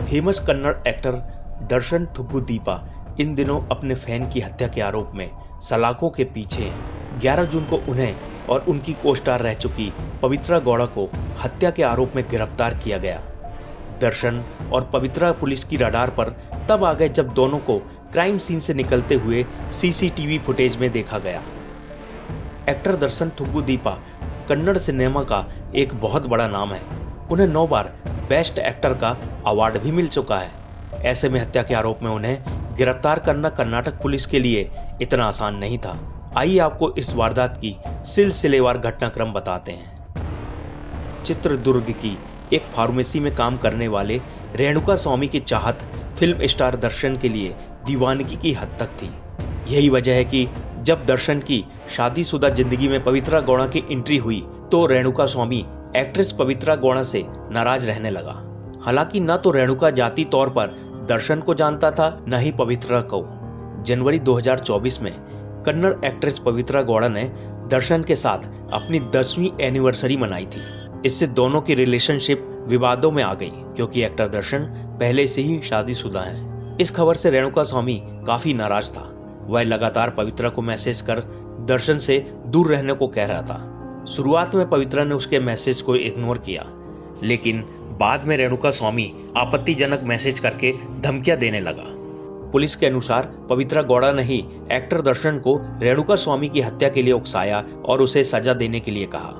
Famous Kannada actor दर्शन थुगुदीपा इन दिनों अपने fan की हत्या के आरोप में सलाखों के पीछे हैं। 11 जून को उन्हें और उनकी को स्टार रह चुकी पवित्रा गौड़ा को हत्या के आरोप में गिरफ्तार किया गया। दर्शन और पवित्रा पुलिस की रडार पर तब आ गए जब दोनों को क्राइम सीन से निकलते हुए सीसीटीवी फुटेज में देखा गया। एक्टर दर्शन थुगुदीपा कन्नड़ सिनेमा का एक बहुत बड़ा नाम है। उन्हें 9 बार बेस्ट एक्टर का अवार्ड भी मिल चुका है। ऐसे में हत्या के आरोप में उन्हें गिरफ्तार करना कर्नाटक पुलिस के लिए इतना आसान नहीं था। आइए आपको इस वारदात की सिलसिलेवार घटनाक्रम बताते हैं। चित्रदुर्ग की एक फार्मेसी में काम करने वाले रेणुका स्वामी की चाहत फिल्म स्टार दर्शन के लिए दीवानगी की हद तक थी। यही वजह है कि जब दर्शन की शादीशुदा जिंदगी में पवित्रा गौड़ा की एंट्री हुई तो रेणुका स्वामी एक्ट्रेस पवित्रा गौड़ा से नाराज रहने लगा। हालांकि न तो रेणुका जाति तौर पर दर्शन को जानता था, न ही पवित्रा को। जनवरी 2024 में कन्नड़ एक्ट्रेस पवित्रा गौड़ा ने दर्शन के साथ अपनी 10वीं एनिवर्सरी मनाई थी। इससे दोनों की रिलेशनशिप विवादों में आ गई क्योंकि एक्टर दर्शन पहले से ही शादीशुदा है। इस खबर से रेणुका स्वामी काफी नाराज था। वह लगातार पवित्रा को मैसेज कर दर्शन से दूर रहने को कह रहा था। शुरुआत में पवित्रा ने उसके मैसेज को इग्नोर किया, लेकिन बाद में रेणुका स्वामी आपत्तिजनक मैसेज करके धमकियां देने लगा। पुलिस के अनुसार पवित्रा गौड़ा ने ही एक्टर दर्शन को रेणुका स्वामी की हत्या के लिए उकसाया और उसे सजा देने के लिए कहा।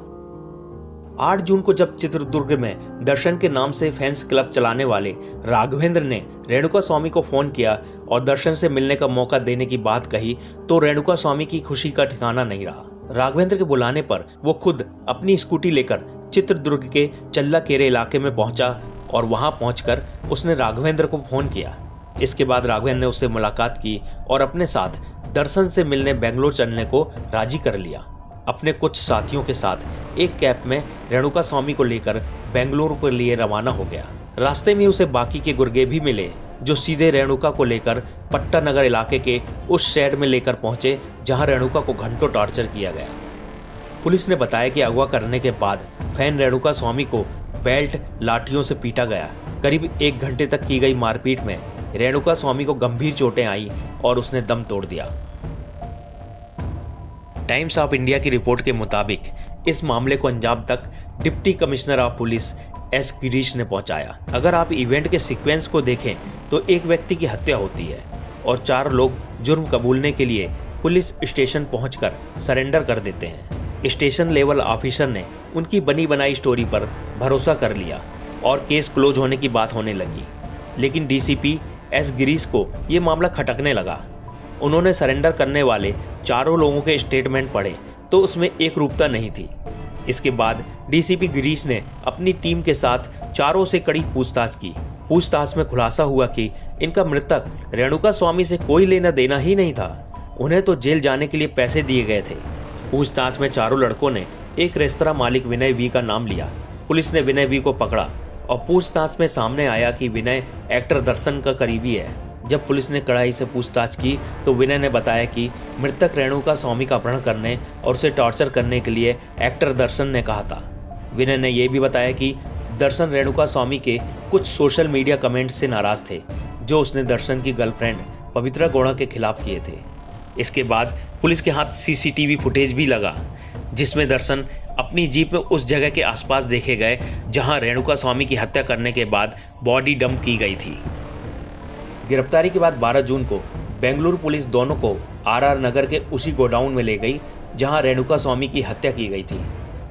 8 जून को जब चित्रदुर्ग में दर्शन के नाम से फैंस क्लब चलाने वाले राघवेंद्र ने रेणुका स्वामी को फोन किया और दर्शन से मिलने का मौका देने की बात कही तो रेणुका स्वामी की खुशी का ठिकाना नहीं रहा। राघवेंद्र के बुलाने पर वो खुद अपनी स्कूटी लेकर चित्रदुर्ग के चल्लाकेरे इलाके में पहुंचा और वहां पहुंचकर उसने राघवेंद्र को फोन किया। इसके बाद राघवेंद्र ने उससे मुलाकात की और अपने साथ दर्शन से मिलने बेंगलोर चलने को राजी कर लिया। अपने कुछ साथियों के साथ एक कैब में रेणुका स्वामी को लेकर बेंगलुरु के लिए रवाना हो गया। रास्ते में उसे बाकी के गुर्गे भी मिले जो सीधे रेणुका को लेकर पट्टानगर इलाके के उस शेड में लेकर पहुंचे जहां रेणुका को घंटों टॉर्चर किया गया। पुलिस ने बताया कि अगवा करने के बाद फैन रेणुका स्वामी को बेल्ट लाठियों से पीटा गया। करीब 1 घंटे तक की गई मारपीट में रेणुका स्वामी को गंभीर चोटें आई और उसने दम तोड़ दिया। टाइम्स ऑफ इंडिया की रिपोर्ट के मुताबिक इस मामले को अंजाम तक deputy commissioner of police S Girish ने पहुंचाया। अगर आप इवेंट के सीक्वेंस को देखें तो एक व्यक्ति की हत्या होती है और 4 लोग जुर्म कबूलने के लिए पुलिस स्टेशन पहुंचकर सरेंडर कर देते हैं। स्टेशन लेवल ऑफिसर ने उनकी बनी बनाई स्टोरी पर भरोसा कर लिया और केस क्लोज होने की बात होने लगी। लेकिन डीसीपी एस गिरीश को ये मामला खटकने लगा। उन्होंने सरेंडर करने वाले 4 लोगों के स्टेटमेंट पढ़े तो उसमें एक रूपता नहीं थी। इसके बाद डीसीपी गिरीश ने अपनी टीम के साथ 4 से कड़ी पूछताछ की। पूछताछ में खुलासा हुआ कि इनका मृतक रेणुका स्वामी से कोई लेना देना ही नहीं था। उन्हें तो जेल जाने के लिए पैसे दिए गए थे। पूछताछ में 4 लड़कों ने एक रेस्तरां मालिक विनय वी का नाम लिया। पुलिस ने विनय वी को पकड़ा और पूछताछ में सामने आया कि विनय एक्टर दर्शन का करीबी है। जब पुलिस ने कड़ाई से पूछताछ की तो विनय ने बताया कि मृतक रेणुका स्वामी का अपहरण करने और उसे टॉर्चर करने के लिए एक्टर दर्शन ने कहा था। विनय ने यह भी बताया कि दर्शन रेणुका स्वामी के कुछ सोशल मीडिया कमेंट्स से नाराज थे जो उसने दर्शन की गर्लफ्रेंड पवित्रा गौड़ा के खिलाफ किए थे। इसके बाद पुलिस के हाथ सीसीटीवी फुटेज भी लगा जिसमें दर्शन अपनी जीप में उस जगह के आसपास देखे गए जहां रेणुका स्वामी की हत्या करने के बाद बॉडी डंप की गई थी। गिरफ्तारी के बाद 12 जून को बेंगलुरु पुलिस दोनों को आरआर नगर के उसी गोडाउन में ले गई जहां रेणुका स्वामी की हत्या की गई थी।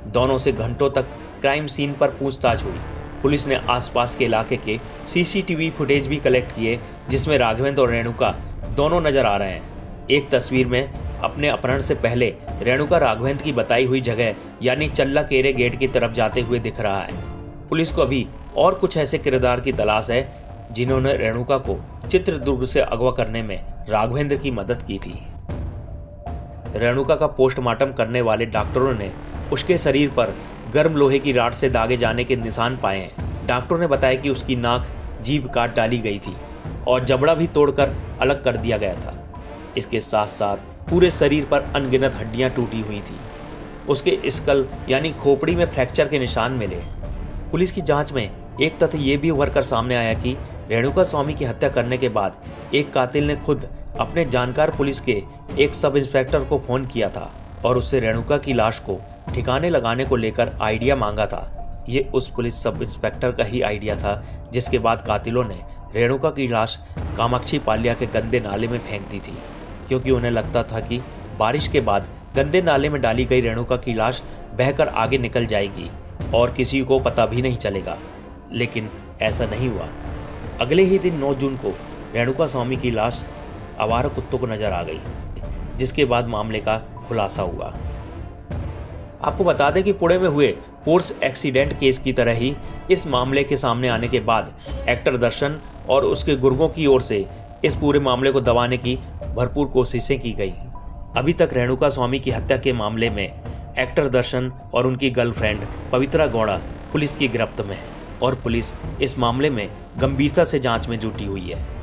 दोनों से घंटों तक क्राइम सीन पर पूछताछ हुई। पुलिस ने आसपास के इलाके के सीसीटीवी फुटेज भी कलेक्ट किए जिसमें राघवेंद्र और रेणुका दोनों नजर आ रहे हैं। एक तस्वीर में अपने अपहरण से पहले रेणुका राघवेंद्र की बताई हुई जगह यानी चल्लाकेरे गेट की तरफ जाते हुए दिख रहा है। पुलिस को अभी और कुछ ऐसे किरदार की तलाश है जिन्होंने रेणुका को चित्रदुर्ग से अगवा करने में राघवेंद्र की मदद की थी। रेणुका का पोस्टमार्टम करने वाले डॉक्टरों ने उसके शरीर पर गर्म लोहे की राड से दागे जाने के निशान पाए हैं। डॉक्टरों ने बताया कि उसकी नाक जीभ काट डाली गई थी और जबड़ा भी तोड़कर अलग कर दिया गया था। इसके साथ साथ पूरे शरीर पर अनगिनत हड्डियां टूटी हुई थी। उसके स्कल यानी खोपड़ी में फ्रैक्चर के निशान मिले। पुलिस की जांच में एक तथ्य ये भी उभर कर सामने आया कि रेणुका स्वामी की हत्या करने के बाद एक कातिल ने खुद अपने जानकार पुलिस के एक सब इंस्पेक्टर को फोन किया था और उससे रेणुका की लाश को ठिकाने लगाने को लेकर आइडिया मांगा था। ये उस पुलिस सब इंस्पेक्टर का ही आइडिया था जिसके बाद कातिलों ने रेणुका की लाश कामाक्षी पाल्या के गंदे नाले में फेंक दी थी, क्योंकि उन्हें लगता था कि बारिश के बाद गंदे नाले में डाली गई रेणुका की लाश बहकर आगे निकल जाएगी और किसी को पता भी नहीं चलेगा। लेकिन ऐसा नहीं हुआ। अगले ही दिन 9 जून को रेणुका स्वामी की लाश आवारा कुत्तों को नजर आ गई, जिसके बाद मामले का खुलासा हुआ। आपको बता दें कि पुणे में हुए पोर्स एक्सीडेंट केस की तरह ही इस मामले के सामने आने के बाद एक्टर दर्शन और उसके गुर्गों की ओर से इस पूरे मामले को दबाने की भरपूर कोशिशें की गई। अभी तक रेणुका स्वामी की हत्या के मामले में एक्टर दर्शन और उनकी गर्लफ्रेंड पवित्रा गौड़ा पुलिस की गिरफ्त में है और पुलिस इस मामले में गंभीरता से जांच में जुटी हुई है।